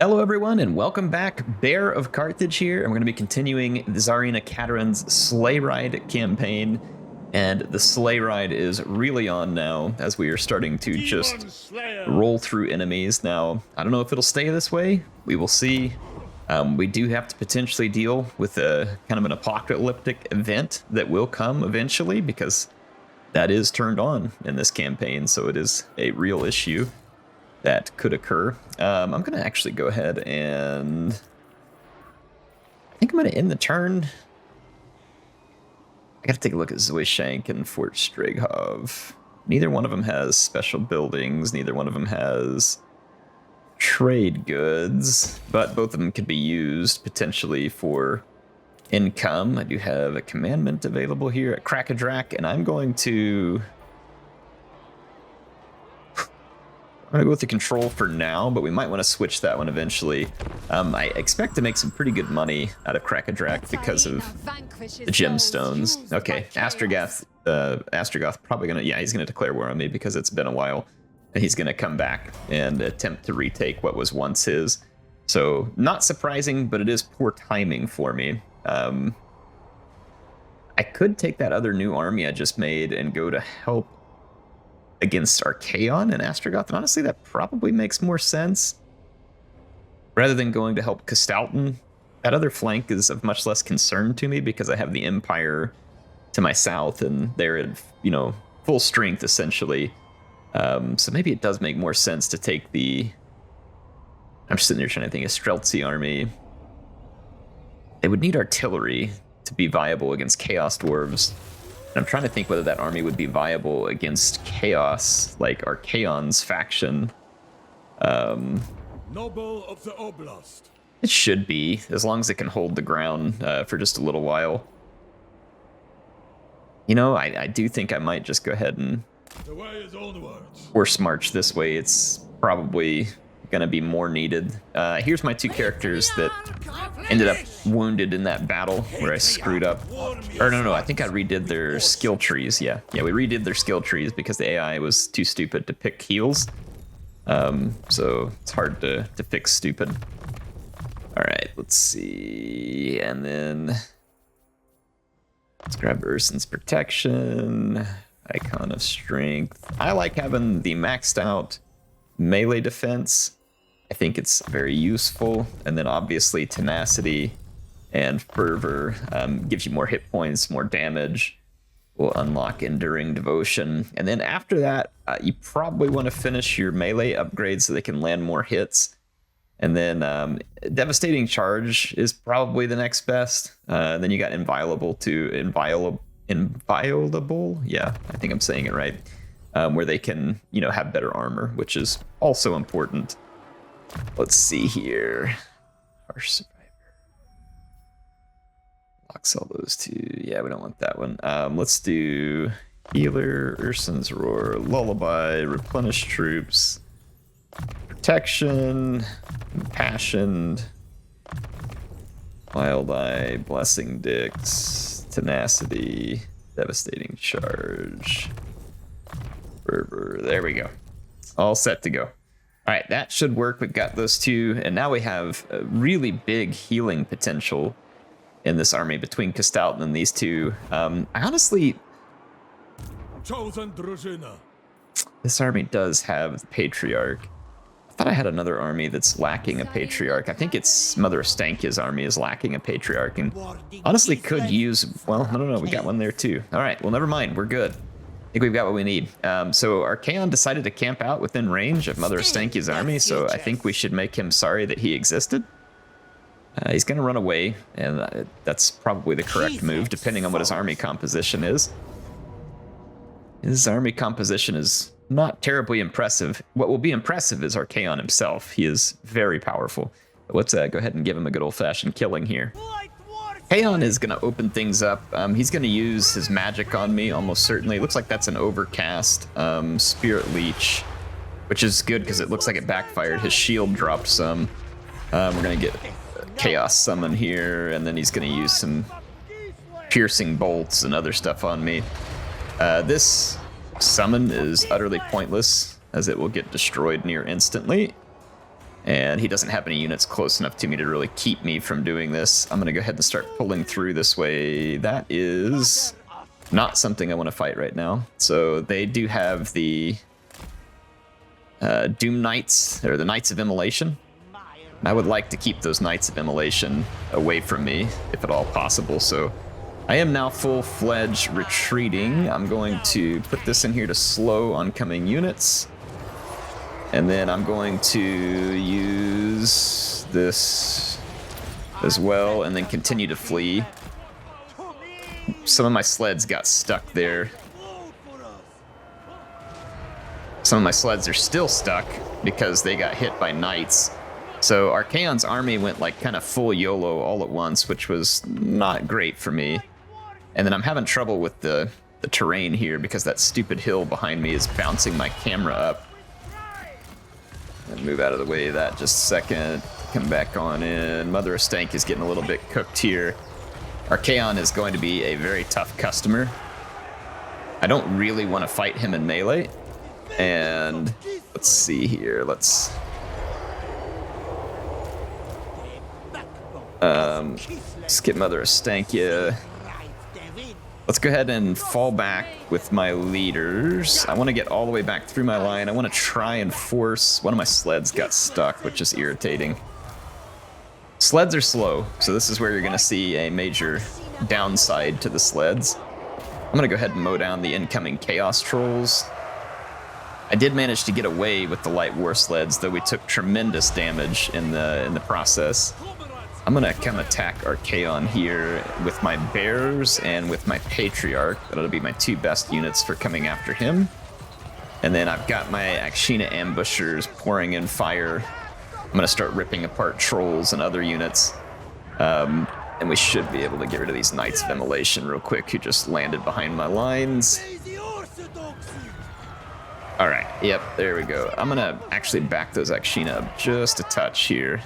Hello everyone and welcome back. Bear of Carthage here, and we're going to be continuing the Tsarina Katarin's sleigh ride campaign. And the sleigh ride is really on now as we are starting to just roll through enemies. Now, I don't know if it'll stay this way. We will see. We do have to potentially deal with a kind of an apocalyptic event that will come eventually, because that is turned on in this campaign, so it is a real issue that could occur. I'm going to actually go ahead and I think I'm going to end the turn. I got to take a look at Zoishank and Fort Straghov. Neither one of them has special buildings. Neither one of them has trade goods, but both of them could be used potentially for income. I do have a commandment available here at Krakadrak, and I'm going to go with the control for now, but we might want to switch that one eventually. I expect to make some pretty good money out of Krakadrak because of the gemstones. Okay, Astrogoth probably gonna, yeah, he's gonna declare war on me because it's been a while, and he's gonna come back and attempt to retake what was once his. So not surprising, but it is poor timing for me. I could take that other new army I just made and go to help against Archaon and Astrogoth, and honestly that probably makes more sense rather than going to help Kastalton. That other flank is of much less concern to me because I have the Empire to my south and they're at, you know, full strength essentially. So maybe it does make more sense to take the, I'm just sitting there trying to think, a Streltsy army. They would need artillery to be viable against Chaos Dwarves. I'm trying to think whether that army would be viable against Chaos, like Archaon's faction. Noble of the Oblast. It should be, as long as it can hold the ground for just a little while. You know, I do think I might just go ahead and force march this way. It's probably going to be more needed. Here's my two characters that ended up wounded in that battle where I screwed up. Or no, I think I redid their skill trees. Yeah, we redid their skill trees because the AI was too stupid to pick heals. So it's hard to fix stupid. All right, let's see. And then let's grab Urson's Protection, Icon of Strength. I like having the maxed out melee defense. I think it's very useful. And then obviously Tenacity and Fervor gives you more hit points, more damage, will unlock Enduring Devotion. And then after that, you probably want to finish your melee upgrades so they can land more hits. And then Devastating Charge is probably the next best. Then you got Inviolable. Yeah, I think I'm saying it right. Where they can, you know, have better armor, which is also important. Let's see here. Harsh Survivor. Locks all those two. Yeah, we don't want that one. Let's do Healer, Urson's Roar, Lullaby, Replenish Troops, Protection, Impassioned, Wild Eye, Blessing Dix, Tenacity, Devastating Charge, Fervor. There we go. All set to go. All right, that should work. We've got those two, and now we have a really big healing potential in this army between Kastalton and these two. I honestly, this army does have the Patriarch. I thought I had another army that's lacking a Patriarch. I think it's Mother Ostankya's army is lacking a Patriarch, and honestly could use, well, I don't know, we got one there too. All right, well, never mind, we're good. I think we've got what we need. So Archaon decided to camp out within range of Mother Ostankya's army, so I think we should make him sorry that he existed. He's going to run away, and that's probably the correct move, depending on what his army composition is. His army composition is not terribly impressive. What will be impressive is Archaon himself. He is very powerful. But let's go ahead and give him a good old-fashioned killing here. Haon is going to open things up. He's going to use his magic on me, almost certainly. It looks like that's an overcast Spirit Leech, which is good because it looks like it backfired. His shield dropped some. We're going to get Chaos Summon here, and then he's going to use some Piercing Bolts and other stuff on me. This summon is utterly pointless, as it will get destroyed near instantly. And he doesn't have any units close enough to me to really keep me from doing this. I'm going to go ahead and start pulling through this way. That is not something I want to fight right now. So they do have the Doom Knights, or the Knights of Immolation. I would like to keep those Knights of Immolation away from me, if at all possible. So I am now full-fledged retreating. I'm going to put this in here to slow oncoming units. And then I'm going to use this as well, and then continue to flee. Some of my sleds got stuck there. Some of my sleds are still stuck because they got hit by knights. So Archaon's army went like kind of full YOLO all at once, which was not great for me. And then I'm having trouble with the terrain here because that stupid hill behind me is bouncing my camera up. And move out of the way of that just a second. Come back on in. Mother of Stank is getting a little bit cooked here. Archaon is going to be a very tough customer. I don't really want to fight him in melee. And let's see here. Let's skip Mother of Ostankya. Let's go ahead and fall back with my leaders. I want to get all the way back through my line. I want to try and force... One of my sleds got stuck, which is irritating. Sleds are slow, so this is where you're going to see a major downside to the sleds. I'm going to go ahead and mow down the incoming Chaos Trolls. I did manage to get away with the light war sleds, though we took tremendous damage in the process. I'm gonna come attack Archaon here with my bears and with my Patriarch. That'll be my two best units for coming after him. And then I've got my Akshina ambushers pouring in fire. I'm gonna start ripping apart trolls and other units. And we should be able to get rid of these Knights of Immolation real quick who just landed behind my lines. All right, yep, there we go. I'm gonna actually back those Akshina up just a touch here.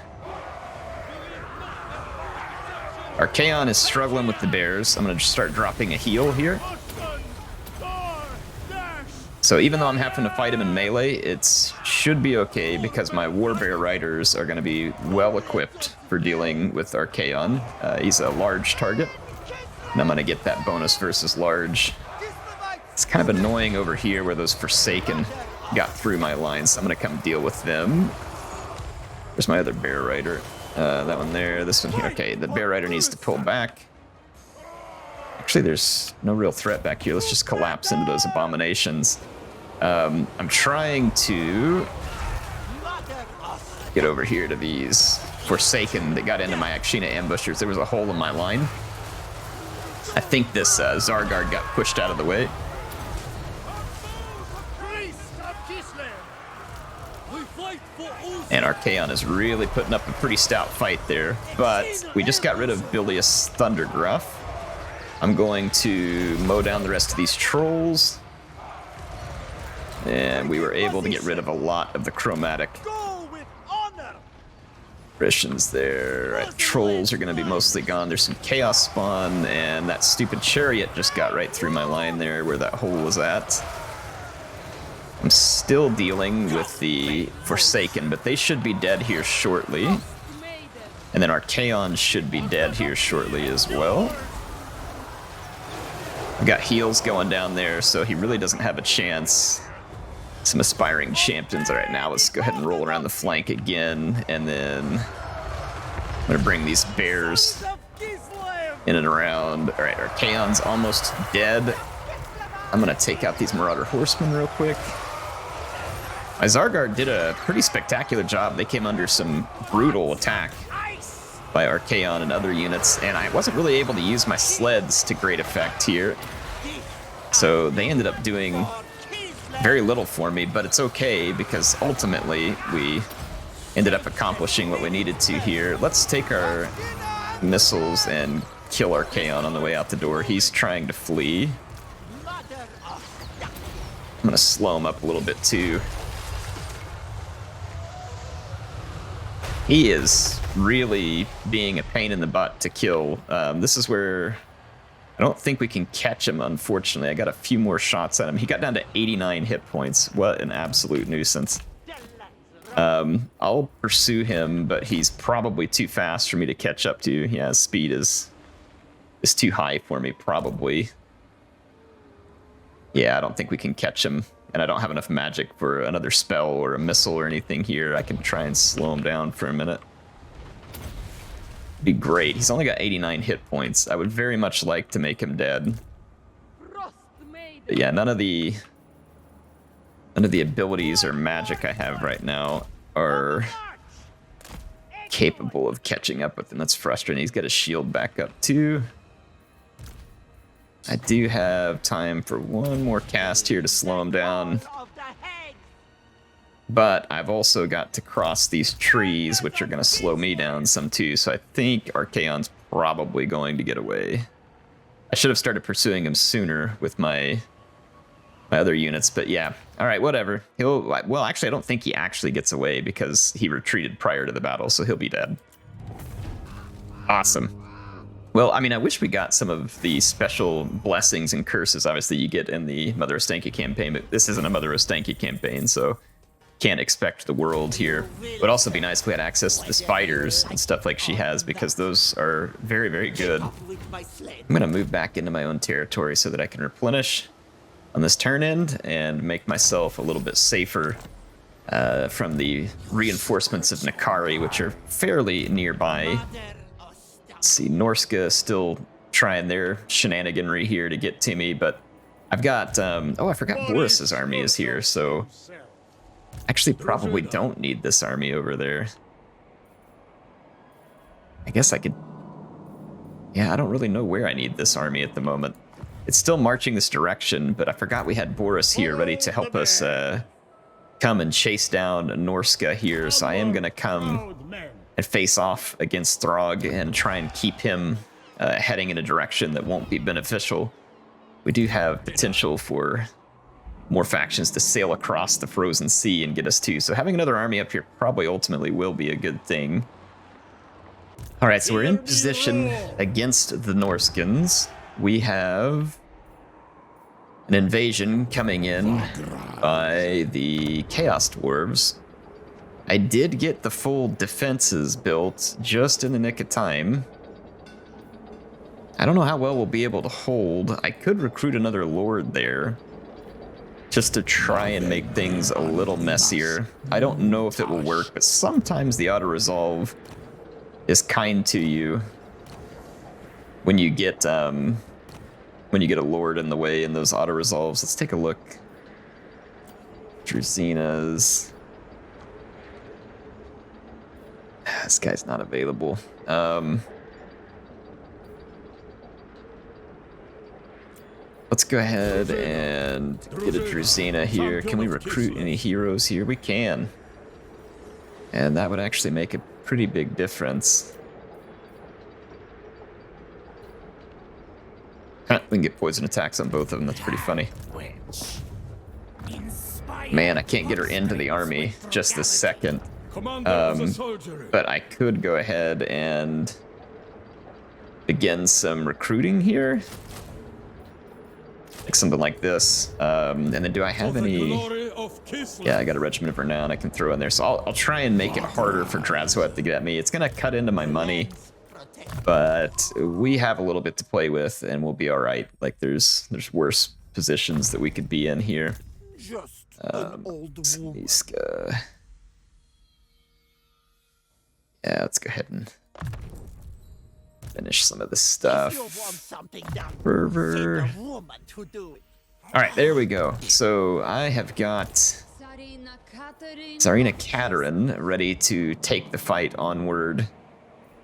Archaon is struggling with the bears. I'm going to just start dropping a heal here. So even though I'm having to fight him in melee, it should be okay because my Warbear Riders are going to be well equipped for dealing with Archaon. He's a large target, and I'm going to get that bonus versus large. It's kind of annoying over here where those Forsaken got through my lines, so I'm going to come deal with them. Where's my other Bear Rider? That one there, this one here. Okay, the Bear Rider needs to pull back. Actually, there's no real threat back here. Let's just collapse into those abominations. I'm trying to get over here to these Forsaken that got into my Akshina ambushers. There was a hole in my line. I think this Zargard got pushed out of the way. And Archaon is really putting up a pretty stout fight there, but we just got rid of Bilious Thundergruff. I'm going to mow down the rest of these trolls. And we were able to get rid of a lot of the chromatic Christians there. Right, trolls are going to be mostly gone. There's some chaos spawn, and that stupid chariot just got right through my line there where that hole was at. I'm still dealing with the Forsaken, but they should be dead here shortly. And then Archaon should be dead here shortly as well. I've got heals going down there, so he really doesn't have a chance. Some aspiring champions. All right, now let's go ahead and roll around the flank again, and then I'm gonna bring these bears in and around. All right, Archaon's almost dead. I'm gonna take out these Marauder Horsemen real quick. My Zargard did a pretty spectacular job. They came under some brutal attack by Archaon and other units, and I wasn't really able to use my sleds to great effect here. So they ended up doing very little for me, but it's okay because ultimately we ended up accomplishing what we needed to here. Let's take our missiles and kill Archaon on the way out the door. He's trying to flee. I'm gonna slow him up a little bit too. He is really being a pain in the butt to kill. This is where I don't think we can catch him, unfortunately. I got a few more shots at him. He got down to 89 hit points. What an absolute nuisance. I'll pursue him, but he's probably too fast for me to catch up to. Yeah, his speed is too high for me, probably. Yeah, I don't think we can catch him, and I don't have enough magic for another spell or a missile or anything here. I can try and slow him down for a minute. Be great. He's only got 89 hit points. I would very much like to make him dead. But yeah, none of the abilities or magic I have right now are capable of catching up with him. That's frustrating. He's got his shield back up too. I do have time for one more cast here to slow him down. But I've also got to cross these trees, which are going to slow me down some too. So I think Archaon's probably going to get away. I should have started pursuing him sooner with my other units, but yeah. All right, whatever. Well, actually, I don't think he actually gets away because he retreated prior to the battle, so he'll be dead. Awesome. Well, I mean, I wish we got some of the special blessings and curses, obviously, you get in the Mother Ostankya campaign, but this isn't a Mother Ostankya campaign, so can't expect the world here. It would also be nice if we had access to the spiders and stuff like she has, because those are very, very good. I'm going to move back into my own territory so that I can replenish on this turn end and make myself a little bit safer from the reinforcements of Nakari, which are fairly nearby. Let's see, Norska still trying their shenaniganry here to get to me, but I've got, oh, I forgot Boris's army is here, so actually probably don't need this army over there. I guess I could, yeah, I don't really know where I need this army at the moment. It's still marching this direction, but I forgot we had Boris here ready to help us come and chase down Norska here, so I am going to come and face off against Throg and try and keep him heading in a direction that won't be beneficial. We do have potential for more factions to sail across the frozen sea and get us too, so having another army up here probably ultimately will be a good thing. All right, so we're in position against the Norskins. We have an invasion coming in by the Chaos Dwarves. I did get the full defenses built just in the nick of time. I don't know how well we'll be able to hold. I could recruit another lord there just to try and make things a little messier. I don't know if it will work, but sometimes the auto-resolve is kind to you when you get a lord in the way in those auto-resolves. Let's take a look. Druzina's... This guy's not available. Let's go ahead and get a Druzina here. Can we recruit any heroes here? We can. And that would actually make a pretty big difference. We can get poison attacks on both of them. That's pretty funny. Man, I can't get her into the army just this second. But I could go ahead and begin some recruiting here. Like something like this. And then do I have any... Yeah, I got a regiment of renown I can throw in there. So I'll try and make it harder for Dradzwet to get at me. It's going to cut into my money. But we have a little bit to play with, and we'll be all right. Like, there's worse positions that we could be in here. Yeah, let's go ahead and finish some of this stuff. Fervor. All right, there we go. So I have got Tsarina Katarin ready to take the fight onward.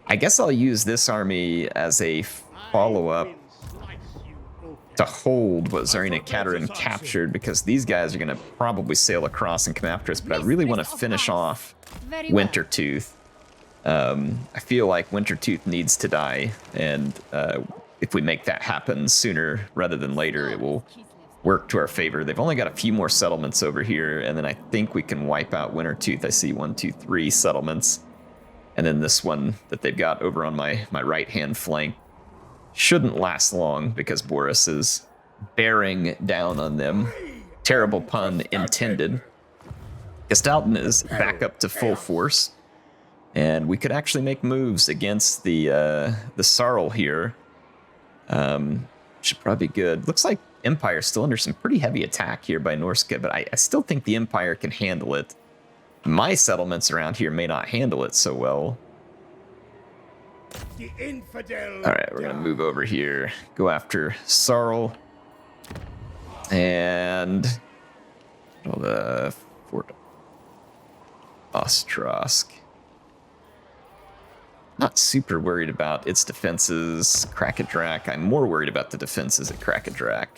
I guess I'll use this army as a follow-up to hold what Tsarina Katarin captured, because these guys are going to probably sail across and come after us, but I really want to finish off Wintertooth. I feel like Wintertooth needs to die, and if we make that happen sooner rather than later, it will work to our favor. They've only got a few more settlements over here, and then I think we can wipe out Wintertooth. I see 1, 2, 3 settlements. And then this one that they've got over on my right-hand flank shouldn't last long because Boris is bearing down on them. Terrible pun intended. Gestalten is back up to full force, and we could actually make moves against the Sarl here. Should probably be good. Looks like Empire's still under some pretty heavy attack here by Norska, but I still think the Empire can handle it. My settlements around here may not handle it so well. The infidel. All right, we're gonna move over here, go after Sarl, and the Fort Ostrosk. Not super worried about its defenses. Krakadrak, I'm more worried about the defenses at Krakadrak.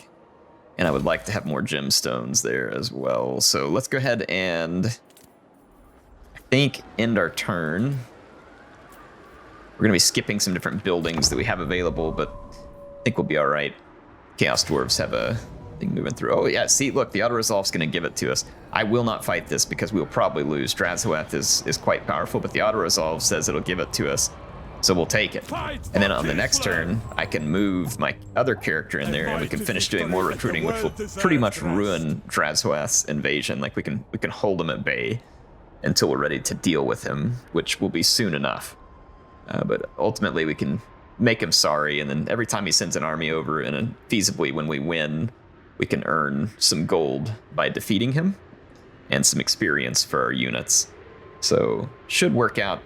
And I would like to have more gemstones there as well. So let's go ahead and, I think, end our turn. We're going to be skipping some different buildings that we have available, but I think we'll be all right. Chaos Dwarves have a thing moving through. Oh, yeah, see, look, the Auto-Resolve's going to give it to us. I will not fight this because we'll probably lose. Drazhoath is quite powerful, but the Auto-Resolve says it'll give it to us, so we'll take it. And then on the next turn, I can move my other character in there, and we can finish doing more recruiting, which will pretty much ruin Drazhoath's invasion. Like, we can hold him at bay until we're ready to deal with him, which will be soon enough. But ultimately, we can make him sorry, and then every time he sends an army over, and feasibly when we win, we can earn some gold by defeating him, and some experience for our units. So, should work out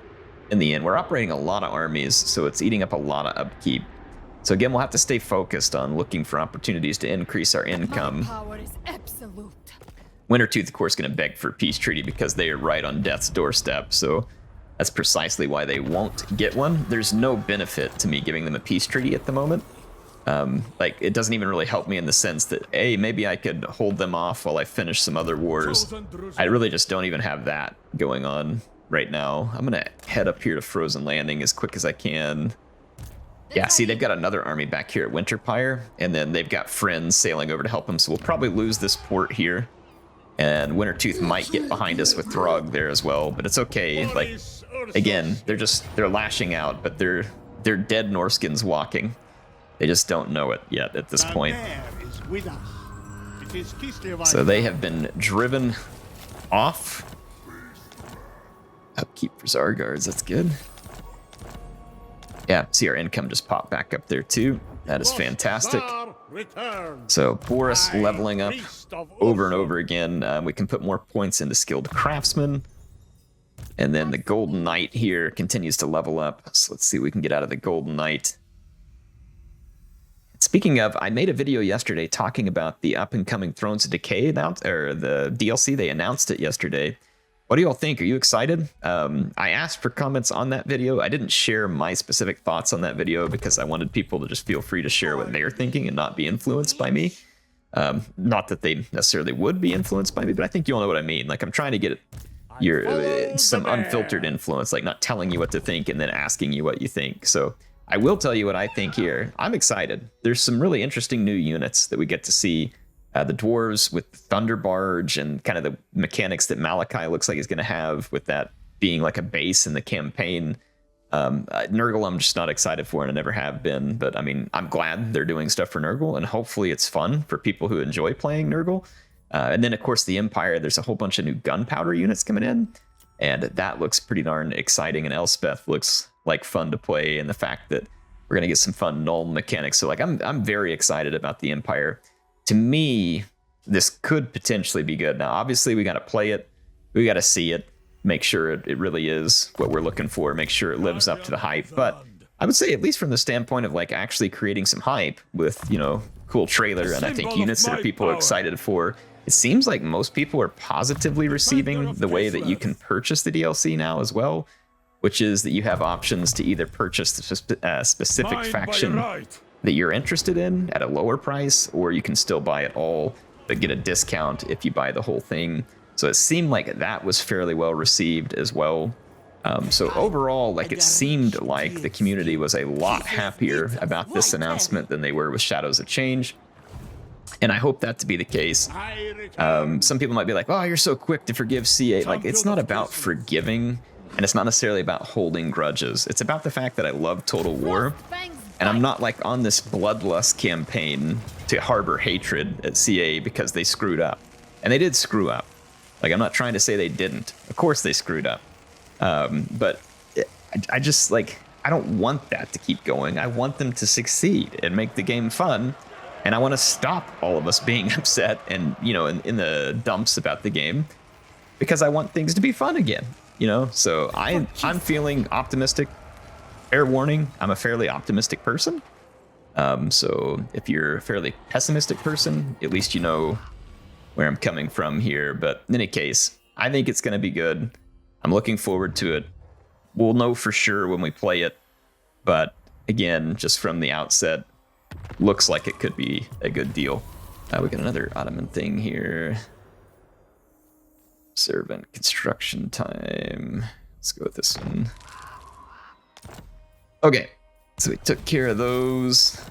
in the end. We're operating a lot of armies, so it's eating up a lot of upkeep. So again, we'll have to stay focused on looking for opportunities to increase our income. My power is absolute. Wintertooth, of course, going to beg for a peace treaty because they are right on death's doorstep, so that's precisely why they won't get one. There's no benefit to me giving them a peace treaty at the moment. Like, it doesn't even really help me in the sense that, hey, maybe I could hold them off while I finish some other wars. I really just don't even have that going on right now. I'm gonna head up here to Frozen Landing as quick as I can. Yeah, see, they've got another army back here at Winterpire, and then they've got friends sailing over to help them, so we'll probably lose this port here. And Wintertooth might get behind us with Throg there as well, but it's okay. Like, again, they're lashing out, but they're dead Norskins walking. They just don't know it yet at this point. So they have been driven off. Upkeep for Zargards, that's good. Yeah, see our income just popped back up there too. That is fantastic. So Boris leveling up over and over again. We can put more points into Skilled Craftsman. And then the Golden Knight here continues to level up. So let's see what we can get out of the Golden Knight. Speaking of, I made a video yesterday talking about the up-and-coming Thrones of Decay or the DLC. They announced it yesterday. What do y'all think? Are you excited? I asked for comments on that video. I didn't share my specific thoughts on that video because I wanted people to just feel free to share what they're thinking and not be influenced by me. Not that they necessarily would be influenced by me, but I think you all know what I mean. Like, I'm trying to get some unfiltered influence, like not telling you what to think and then asking you what you think. So I will tell you what I think here. I'm excited. There's some really interesting new units that we get to see. The dwarves with Thunder Barge and kind of the mechanics that Malachi looks like he's going to have with that being like a base in the campaign. Nurgle I'm just not excited for, and I never have been. But I mean, I'm glad they're doing stuff for Nurgle, and hopefully it's fun for people who enjoy playing Nurgle. And then, of course, the Empire, there's a whole bunch of new gunpowder units coming in, and that looks pretty darn exciting, and Elspeth looks like fun to play, and the fact that we're going to get some fun null mechanics. So like, I'm very excited about the Empire. To me, this could potentially be good. Now, obviously, we got to play it. We got to see it, make sure it really is what we're looking for, make sure it lives up to the hype. But I would say, at least from the standpoint of like actually creating some hype with, you know, cool trailer, and I think units that people are excited for, it seems like most people are positively receiving the way that you can purchase the DLC now as well, which is that you have options to either purchase the specific faction that you're interested in at a lower price, or you can still buy it all, but get a discount if you buy the whole thing. So it seemed like that was fairly well received as well. So overall, like, it seemed like the community was a lot happier about this announcement than they were with Shadows of Change. And I hope that to be the case. Some people might be like, oh, you're so quick to forgive C8. Like, it's not about forgiving, and it's not necessarily about holding grudges. It's about the fact that I love Total War, and I'm not like on this bloodlust campaign to harbor hatred at CA because they screwed up. And they did screw up. Like, I'm not trying to say they didn't. Of course they screwed up. But I just, like, I don't want that to keep going. I want them to succeed and make the game fun. And I want to stop all of us being upset and, you know, in the dumps about the game, because I want things to be fun again, you know? So I'm feeling optimistic. Fair warning, I'm a fairly optimistic person. So if you're a fairly pessimistic person, at least you know where I'm coming from here. But in any case, I think it's going to be good. I'm looking forward to it. We'll know for sure when we play it. But again, just from the outset, looks like it could be a good deal. We got another Ottoman thing here. Servant construction time. Let's go with this one. Okay, so we took care of those.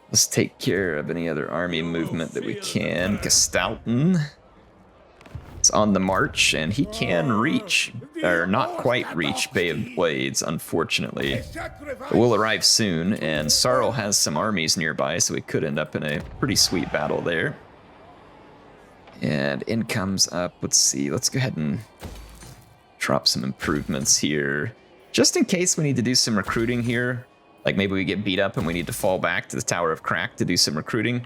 Let's take care of any other army movement that we can. Gestalten is on the march, and he can reach, or not quite reach, Bay of Blades, unfortunately. But we'll arrive soon, and Sarl has some armies nearby, so we could end up in a pretty sweet battle there. And in comes up, let's see, let's go ahead and drop some improvements here. Just in case we need to do some recruiting here. Like maybe we get beat up and we need to fall back to the Tower of Crack to do some recruiting.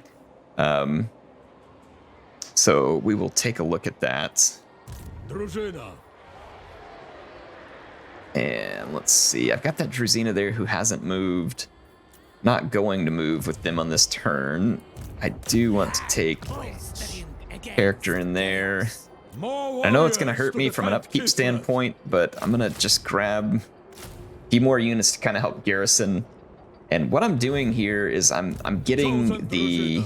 So we will take a look at that. And let's see, I've got that Druzina there who hasn't moved. Not going to move with them on this turn. I do want to take character in there. I know it's going to hurt me from an upkeep standpoint, but I'm going to just grab a few more units to kind of help garrison. And what I'm doing here is I'm getting the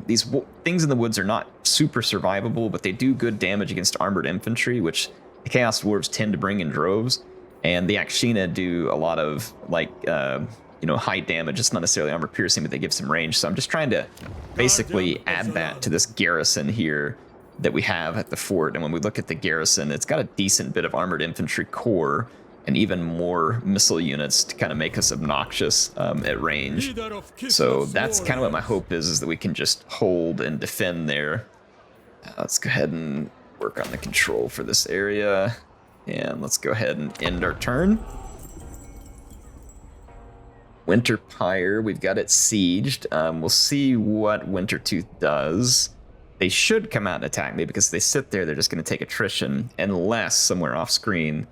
these things in the woods are not super survivable, but they do good damage against armored infantry, which the Chaos Dwarves tend to bring in droves. And the Akshina do a lot of like high damage. It's not necessarily armor piercing, but they give some range. So I'm just trying to basically add that to this garrison here that we have at the fort. And when we look at the garrison, it's got a decent bit of armored infantry core and even more missile units to kind of make us obnoxious at range. So that's kind of what my hope is that we can just hold and defend there. Let's go ahead and work on the control for this area. And let's go ahead and end our turn. Winter Pyre, we've got it sieged. We'll see what Wintertooth does. They should come out and attack me because if they sit there, they're just going to take attrition, unless somewhere off screen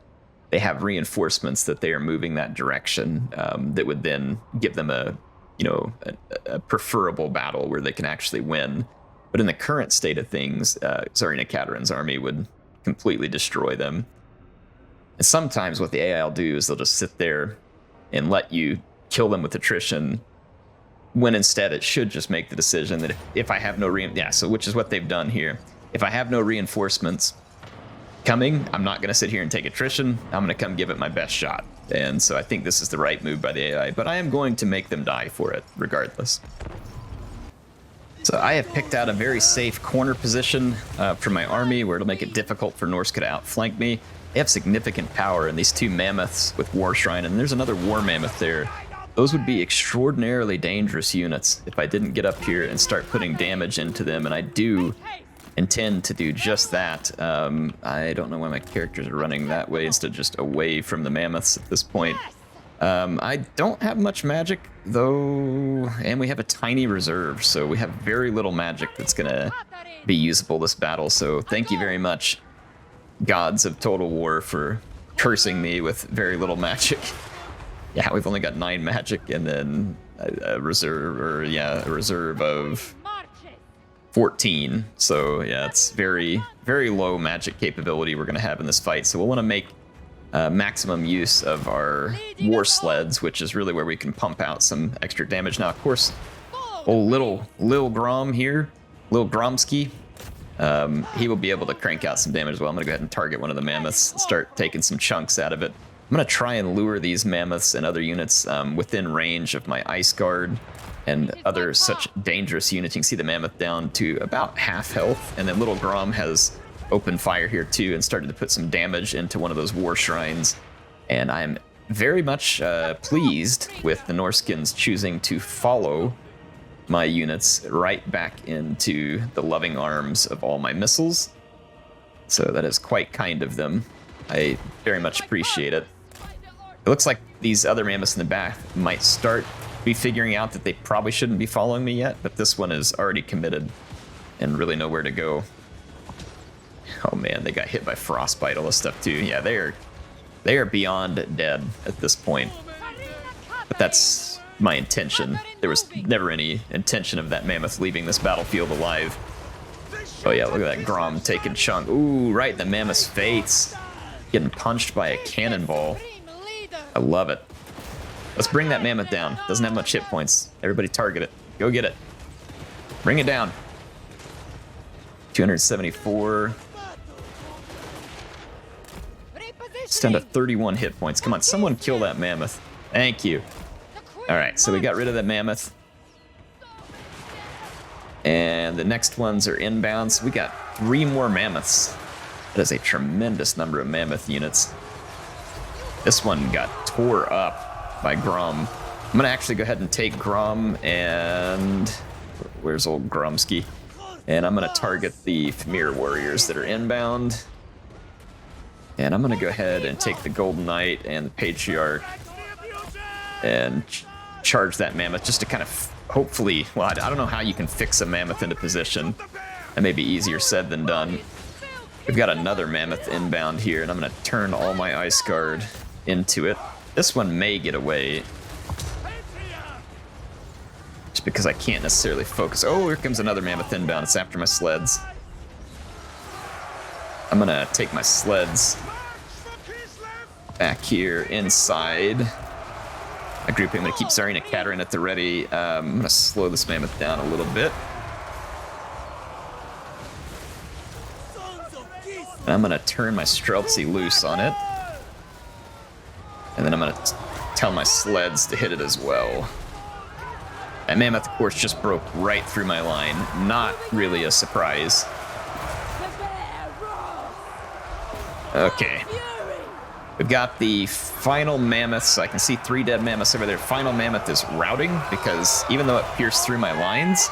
they have reinforcements that they are moving that direction that would then give them a preferable battle where they can actually win. But in the current state of things, Tsarina Katarin's army would completely destroy them. And sometimes what the AI will do is they'll just sit there and let you kill them with attrition, when instead it should just make the decision that if I have no which is what they've done here. If I have no reinforcements coming, I'm not going to sit here and take attrition. I'm going to come give it my best shot. And so I think this is the right move by the AI, but I am going to make them die for it regardless. So I have picked out a very safe corner position for my army where it'll make it difficult for Norsca to outflank me. They have significant power, and these two mammoths with War Shrine, and there's another War Mammoth there. Those would be extraordinarily dangerous units if I didn't get up here and start putting damage into them, and I do intend to do just that. I don't know why my characters are running that way instead of just away from the mammoths at this point. I don't have much magic, though, and we have a tiny reserve, so we have very little magic that's going to be usable this battle, so thank you very much, gods of Total War, for cursing me with very little magic. Yeah, we've only got 9 magic and then a reserve of 14. So yeah, it's very, very low magic capability we're going to have in this fight. So we'll want to make maximum use of our war sleds, which is really where we can pump out some extra damage. Now, of course, old Lil Grom here, Lil Gromsky, he will be able to crank out some damage as well. I'm going to go ahead and target one of the mammoths and start taking some chunks out of it. I'm going to try and lure these mammoths and other units within range of my Ice Guard and other such dangerous units. You can see the mammoth down to about half health, and then Little Grom has open fire here too and started to put some damage into one of those war shrines. And I'm very much pleased with the Norskins choosing to follow my units right back into the loving arms of all my missiles. So that is quite kind of them. I very much appreciate it. It looks like these other mammoths in the back might start be figuring out that they probably shouldn't be following me yet, but this one is already committed and really know where to go. Oh man, they got hit by frostbite, all this stuff too. Yeah, they are beyond dead at this point. But that's my intention. There was never any intention of that mammoth leaving this battlefield alive. Oh yeah, look at that Grom taking chunk. Ooh, right in the mammoth's face. Getting punched by a cannonball. I love it. Let's bring that mammoth down. Doesn't have much hit points. Everybody target it. Go get it. Bring it down. 274. It's down to 31 hit points. Come on, someone kill that mammoth. Thank you. All right, so we got rid of that mammoth. And the next ones are inbound. So we got 3 more mammoths. That is a tremendous number of mammoth units. This one got tore up by Grom. I'm gonna actually go ahead and take Grom and... Where's old Gromsky? And I'm gonna target the Famir warriors that are inbound. And I'm gonna go ahead and take the Golden Knight and the Patriarch and charge that mammoth just to kind of hopefully, well, I don't know how you can fix a mammoth into position. That may be easier said than done. We've got another mammoth inbound here, and I'm gonna turn all my Ice Guard into it. This one may get away. Just because I can't necessarily focus. Oh, here comes another mammoth inbound. It's after my sleds. I'm gonna take my sleds back here inside my grouping. I'm gonna keep Tsarina Katarin at the ready. I'm gonna slow this mammoth down a little bit. And I'm gonna turn my Streltsy loose on it. And then I'm gonna tell my sleds to hit it as well. That mammoth, of course, just broke right through my line. Not really a surprise. Okay. We've got the final mammoths. I can see 3 dead mammoths over there. Final mammoth is routing because even though it pierced through my lines,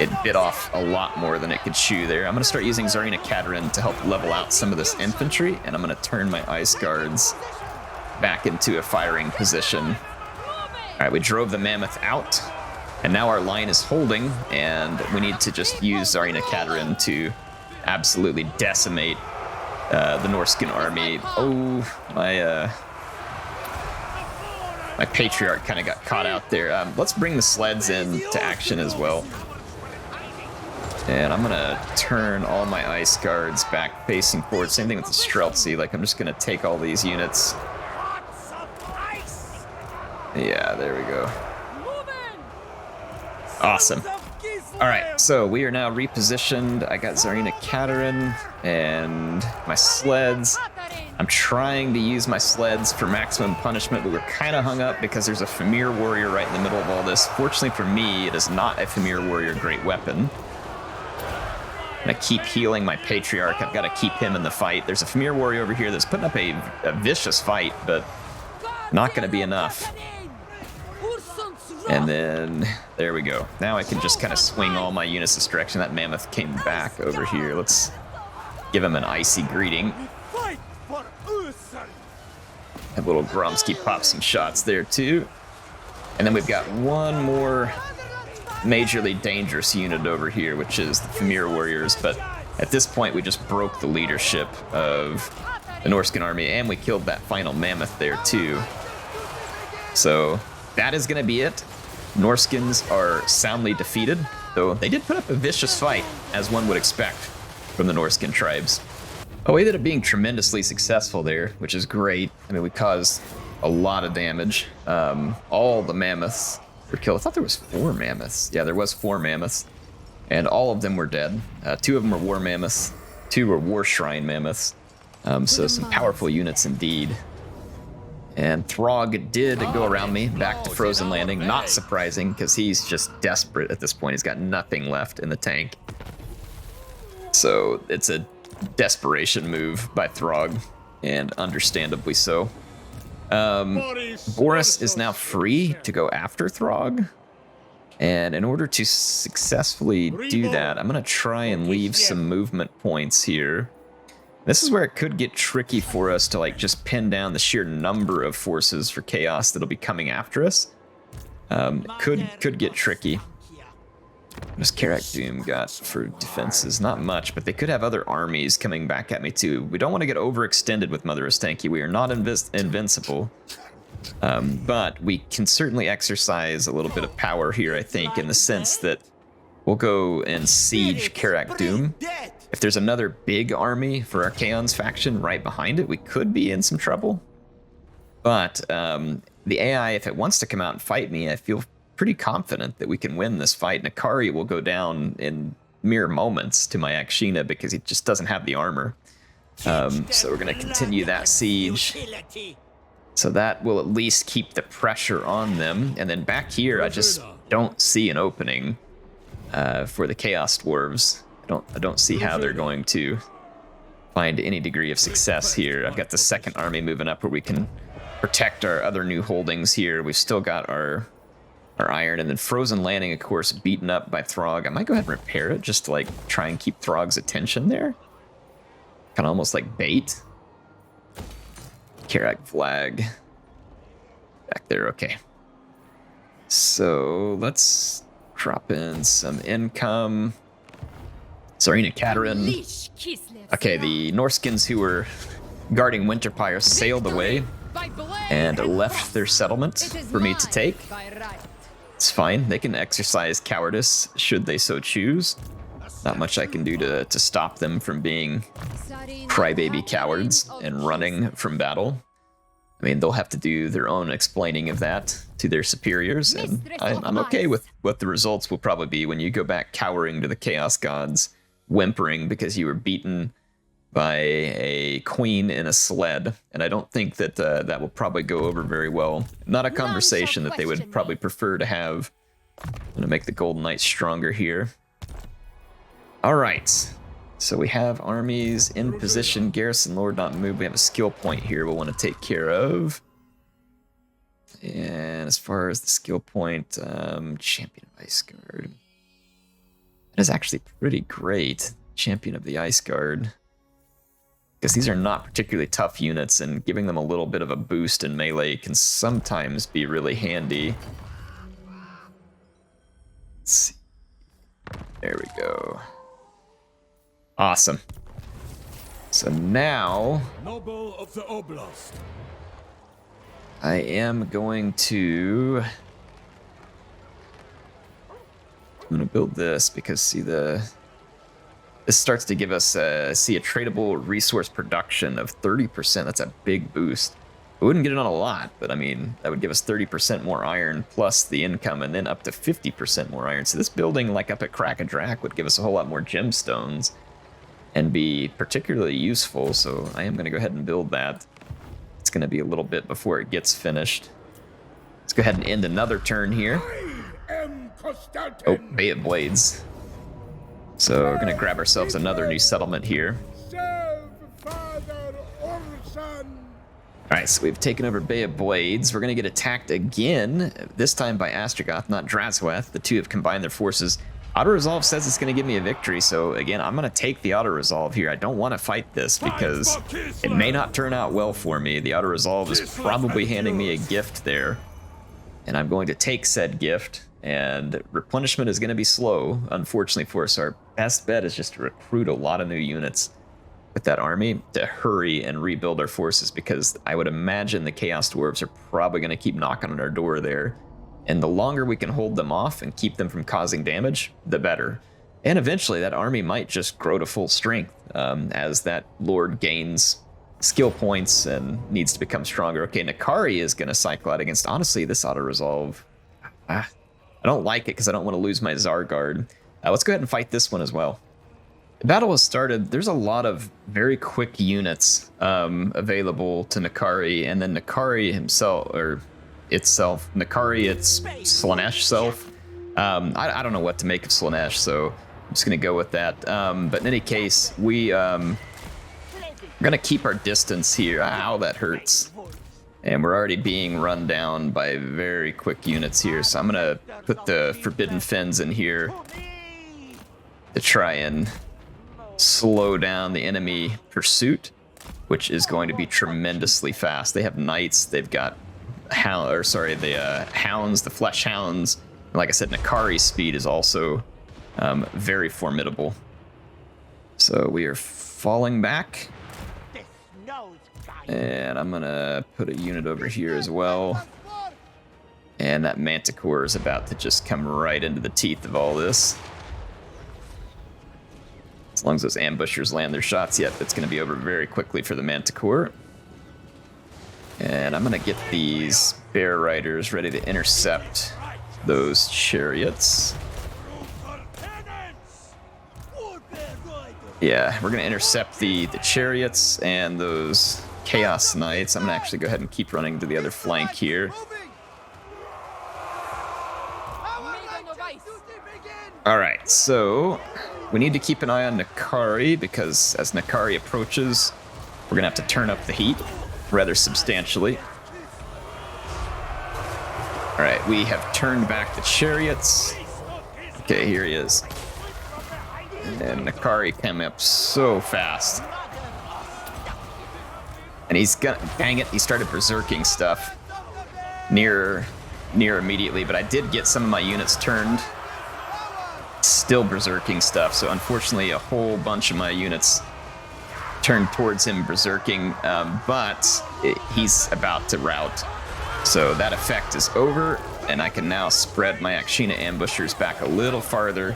it bit off a lot more than it could chew there. I'm going to start using Tsarina Katarin to help level out some of this infantry, and I'm going to turn my Ice Guards back into a firing position. All right, we drove the mammoth out, and now our line is holding, and we need to just use Tsarina Katarin to absolutely decimate the Norscan army. Oh, my Patriarch kind of got caught out there. Let's bring the sleds in to action as well. And I'm gonna turn all my Ice Guards back facing forward. Same thing with the Streltsy. Like, I'm just gonna take all these units. Yeah, there we go. Awesome. All right, so we are now repositioned. I got Tsarina Katarin and my sleds. I'm trying to use my sleds for maximum punishment, but we're kind of hung up because there's a Famir warrior right in the middle of all this. Fortunately for me, it is not a Famir warrior great weapon. I'm gonna keep healing my Patriarch. I've got to keep him in the fight. There's a Famir warrior over here that's putting up a vicious fight, but not gonna be enough. And then, there we go. Now I can just kind of swing all my units this direction. That mammoth came back over here. Let's give him an icy greeting. And little Gromsky popped some shots there too. And then we've got one more majorly dangerous unit over here, which is the Famir warriors. But at this point, we just broke the leadership of the Norscan army, and we killed that final mammoth there too. So that is going to be it. Norskins are soundly defeated, though they did put up a vicious fight, as one would expect from the Norscan tribes. Oh, we ended up being tremendously successful there, which is great. I mean, we caused a lot of damage. All the mammoths were killed. I thought there was 4 mammoths. Yeah, there was 4 mammoths, and all of them were dead. 2 of them were war mammoths, 2 were war shrine mammoths. So some powerful units indeed. And Throg did go around me back to Frozen Landing. Not surprising, because he's just desperate at this point. He's got nothing left in the tank. So it's a desperation move by Throg, and understandably so. Boris is now free to go after Throg. And in order to successfully do that, I'm going to try and leave some movement points here This is where it could get tricky for us to like just pin down the sheer number of forces for chaos that'll be coming after us. Could get tricky. What does Karak Doom got for defenses? Not much, but they could have other armies coming back at me too. We don't want to get overextended with Mother Ostankya. We are not invincible. But we can certainly exercise a little bit of power here, I think, in the sense that we'll go and siege Karak Doom. If there's another big army for our Kaon's faction right behind it, we could be in some trouble. But the AI, if it wants to come out and fight me, I feel pretty confident that we can win this fight. Nakari will go down in mere moments to my Akshina because he just doesn't have the armor. So we're going to continue that siege. So that will at least keep the pressure on them. And then back here, I just don't see an opening for the Chaos Dwarves. I don't see how they're going to find any degree of success here. I've got the second army moving up where we can protect our other new holdings here. We've still got our iron, and then Frozen Landing, of course, beaten up by Throg. I might go ahead and repair it just to like try and keep Throg's attention there. Kind of almost like bait. Karak Flag. Back there, okay. So let's drop in some income. Sarina Katarin. Okay, the Norskins who were guarding Winterpire sailed away and left their settlement for me to take. It's fine. They can exercise cowardice should they so choose. Not much I can do to stop them from being crybaby cowards and running from battle. I mean, they'll have to do their own explaining of that to their superiors, and I'm okay with what the results will probably be when you go back cowering to the Chaos Gods, whimpering because you were beaten by a queen in a sled. And I don't think that that will probably go over very well. Not a conversation that they would probably prefer to have. I'm going to make the Golden Knights stronger here. All right. So we have armies in position. Garrison Lord not moved. We have a skill point here we'll want to take care of. And as far as the skill point, Champion of Ice Guard. That is actually pretty great. Champion of the Ice Guard. Because these are not particularly tough units, and giving them a little bit of a boost in melee can sometimes be really handy. Let's see. There we go. Awesome. So now Noble of the Oblast. I am going to build this because see this starts to give us a tradable resource production of 30%. That's a big boost. We wouldn't get it on a lot, but I mean, that would give us 30% more iron plus the income, and then up to 50% more iron. So this building, like up at Krakadrak, would give us a whole lot more gemstones and be particularly useful. So I am going to go ahead and build that. It's going to be a little bit before it gets finished. Let's go ahead and end another turn here. Oh, Bay of Blades. So we're going to grab ourselves another new settlement here. Alright, so we've taken over Bay of Blades. We're going to get attacked again, this time by Astragoth, not Drazwath. The two have combined their forces. Auto-resolve says it's going to give me a victory, so again, I'm going to take the auto-resolve here. I don't want to fight this because it may not turn out well for me. The auto-resolve is probably handing me a gift there, and I'm going to take said gift, and replenishment is going to be slow, unfortunately for us. Our best bet is just to recruit a lot of new units with that army to hurry and rebuild our forces, because I would imagine the Chaos Dwarves are probably going to keep knocking on our door there. And the longer we can hold them off and keep them from causing damage, the better. And eventually that army might just grow to full strength as that lord gains skill points and needs to become stronger. Okay, Nakari is going to cycle out against, honestly, this auto-resolve. I don't like it because I don't want to lose my Zargard. Let's go ahead and fight this one as well. The battle has started. There's a lot of very quick units available to Nakari, and then Nakari himself, or itself, Nakari, its Slaanesh self. I don't know what to make of Slaanesh, so I'm just going to go with that. But in any case, we're going to keep our distance here. Ow, that hurts. And we're already being run down by very quick units here, so I'm going to put the Forbidden Fens in here to try and slow down the enemy pursuit, which is going to be tremendously fast. They have knights, they've got hounds, the flesh hounds. And like I said, Nakari's speed is also very formidable. So we are falling back. And I'm gonna put a unit over here as well. And that Manticore is about to just come right into the teeth of all this. As long as those ambushers land their shots, yet it's going to be over very quickly for the Manticore. And I'm going to get these Bear Riders ready to intercept those chariots. Yeah, we're going to intercept the chariots and those Chaos Knights. I'm going to actually go ahead and keep running to the other flank here. Alright, so we need to keep an eye on Nakari, because as Nakari approaches, we're going to have to turn up the heat rather substantially. Alright, we have turned back the chariots. Okay, here he is. And Nakari came up so fast. And he's gonna, dang it, he started berserking stuff near immediately, but I did get some of my units turned. Still berserking stuff, so unfortunately a whole bunch of my units turned towards him berserking, but he's about to rout. So that effect is over, and I can now spread my Akshina ambushers back a little farther,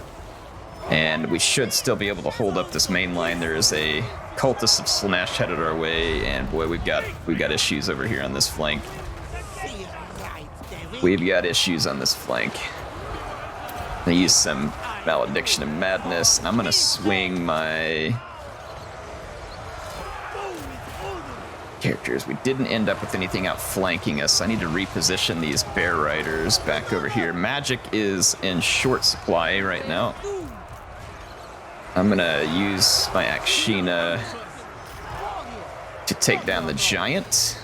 and we should still be able to hold up this main line. There is a cultist of Slanesh headed our way, and boy, we've got issues over here on this flank. We've got issues on this flank. I use some Malediction and Madness, and I'm gonna swing my characters. We didn't end up with anything outflanking us, so I need to reposition these Bear Riders back over here. Magic is in short supply right now. I'm gonna use my Akshina to take down the Giant.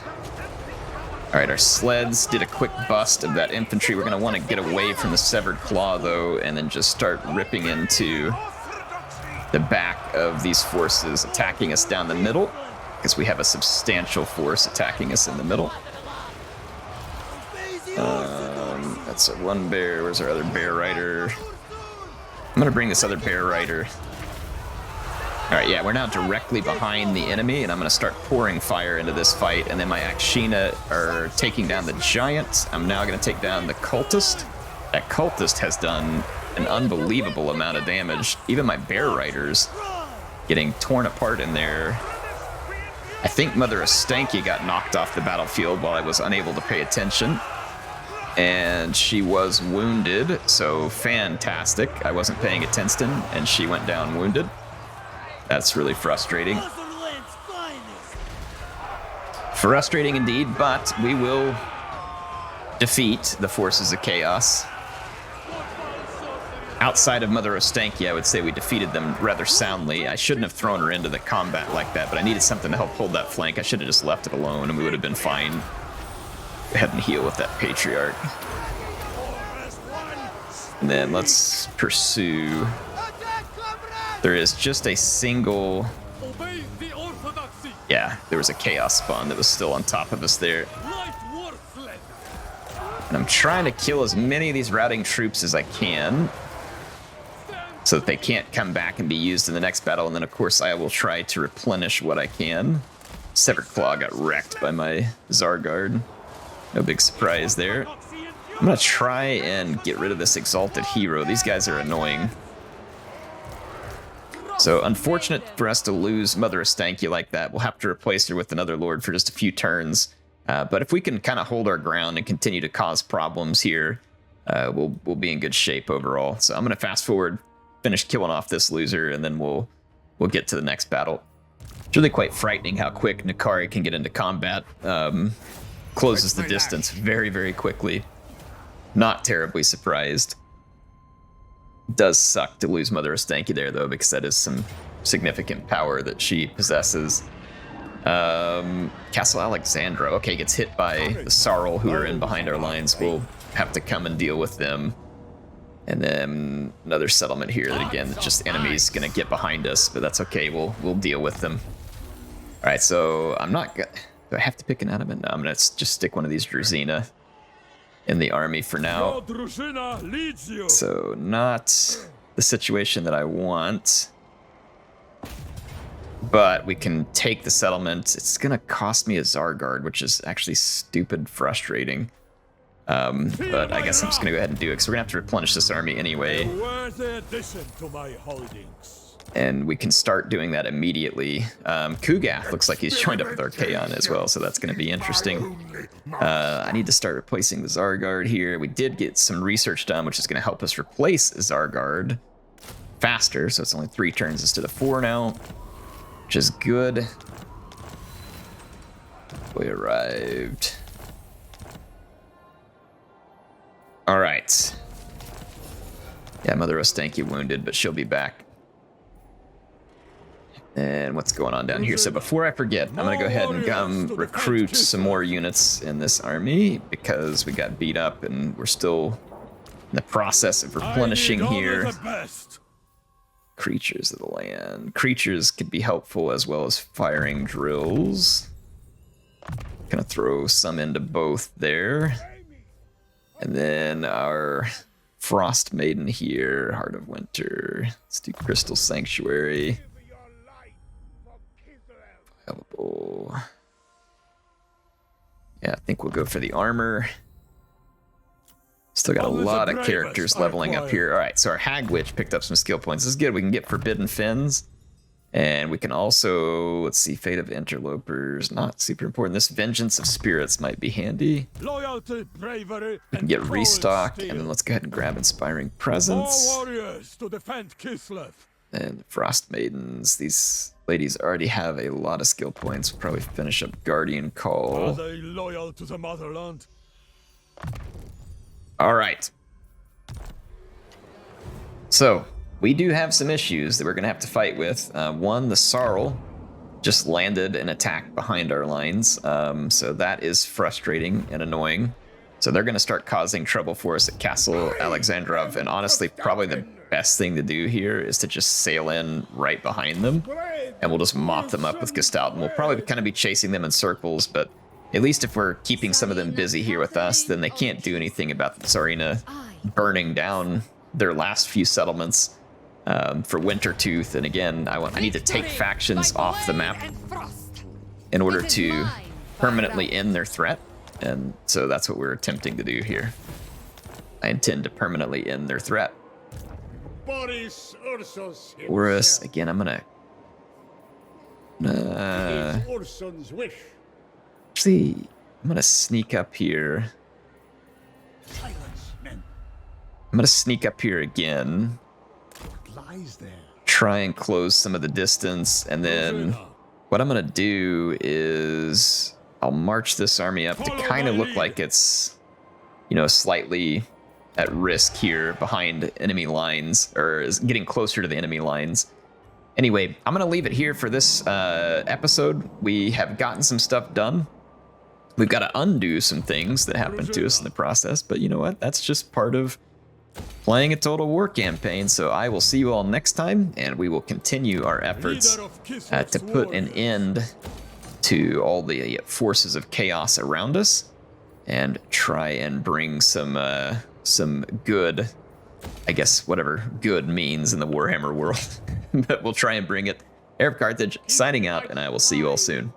Alright, our sleds did a quick bust of that infantry. We're going to want to get away from the Severed Claw, though, and then just start ripping into the back of these forces attacking us down the middle, because we have a substantial force attacking us in the middle. That's our one bear. Where's our other Bear Rider? I'm going to bring this other Bear Rider. Alright, yeah, we're now directly behind the enemy, and I'm going to start pouring fire into this fight, and then my Akshina are taking down the Giant. I'm now going to take down the Cultist. That Cultist has done an unbelievable amount of damage. Even my Bear Riders getting torn apart in there. I think Mother Ostankya got knocked off the battlefield while I was unable to pay attention. And she was wounded, so fantastic. I wasn't paying attention, and she went down wounded. That's really frustrating. Frustrating indeed, but we will defeat the forces of chaos. Outside of Mother Ostankya, I would say we defeated them rather soundly. I shouldn't have thrown her into the combat like that, but I needed something to help hold that flank. I should have just left it alone, and we would have been fine. Go ahead and heal with that Patriarch. And then let's pursue. There is just a single... Yeah, there was a Chaos Spawn that was still on top of us there. And I'm trying to kill as many of these routing troops as I can, so that they can't come back and be used in the next battle, and then of course I will try to replenish what I can. Severed Claw got wrecked by my Zargard. No big surprise there. I'm gonna try and get rid of this Exalted Hero. These guys are annoying. So unfortunate for us to lose Mother Ostankya like that. We'll have to replace her with another Lord for just a few turns. But if we can kind of hold our ground and continue to cause problems here, we'll be in good shape overall. So I'm going to fast forward, finish killing off this loser, and then we'll get to the next battle. It's really quite frightening how quick Nakari can get into combat. Closes the distance very, very quickly. Not terribly surprised. Does suck to lose Mother Ostankya there, though, because that is some significant power that she possesses. Castle Alexandra. Okay, gets hit by the Sarl, who are in behind our lines. We'll have to come and deal with them. And then another settlement here that again, just enemies gonna get behind us, but that's okay. We'll deal with them. All right, so I'm not gonna. Do I have to pick an element? No, I'm gonna just stick one of these Druzina in the army for now. So not the situation that I want, but we can take the settlement. It's gonna cost me a Zargard, which is actually stupid frustrating. But I guess I'm just gonna go ahead and do it because we're gonna have to replenish this army anyway. And we can start doing that immediately. Kugath looks like he's joined up with Archaon as well, so that's gonna be interesting. I need to start replacing the Zargard here. We did get some research done, which is gonna help us replace Zargard faster, so it's only 3 turns instead of 4 now, which is good. We arrived. All right. Yeah, Mother Ostankya wounded, but she'll be back. And what's going on down here? So before I forget, I'm gonna go ahead and recruit some more units in this army because we got beat up and we're still in the process of replenishing here. Creatures of the land. Creatures could be helpful as well as firing drills. Gonna throw some into both there. And then our Frost Maiden here, Heart of Winter. Let's do Crystal Sanctuary. Available. Yeah, I think we'll go for the armor. Still got a lot of characters leveling up here. All right, so our Hag Witch picked up some skill points. This is good. We can get Forbidden Fins. And we can also, let's see, Fate of Interlopers, not super important. This Vengeance of Spirits might be handy. Loyalty, bravery, We can get Restock, and then let's go ahead and grab Inspiring Presence. warriors to defend Kislev. And Frost Maidens, these ladies already have a lot of skill points. We'll probably finish up Guardian Are Call. they loyal to the motherland? All right. So, we do have some issues that we're going to have to fight with. One, the Sarl just landed an attack behind our lines, so that is frustrating and annoying. So they're going to start causing trouble for us at Castle Alexandrov, and honestly, probably the best thing to do here is to just sail in right behind them, and we'll just mop them up with Gestalt, and we'll probably kind of be chasing them in circles, but at least if we're keeping some of them busy here with us, then they can't do anything about the Tsarina burning down their last few settlements. For Wintertooth, and again, I need to take factions off the map in order to permanently end their threat, and so that's what we're attempting to do here. I intend to permanently end their threat. Horus, again, I'm gonna actually, I'm gonna sneak up here. I'm gonna sneak up here again. Try and close some of the distance, and then what I'm gonna do is I'll march this army up to kind of look like it's, you know, slightly at risk here behind enemy lines, or is getting closer to the enemy lines. Anyway, I'm gonna leave it here for this episode. We have gotten some stuff done. We've got to undo some things that happened to us in the process, but you know what? That's just part of playing a Total War campaign. So I will see you all next time, and we will continue our efforts to put an end to all the forces of chaos around us and try and bring some good, I guess, whatever good means in the Warhammer world. But we'll try and bring it. HeirofCarthage signing out, and I will see you all soon.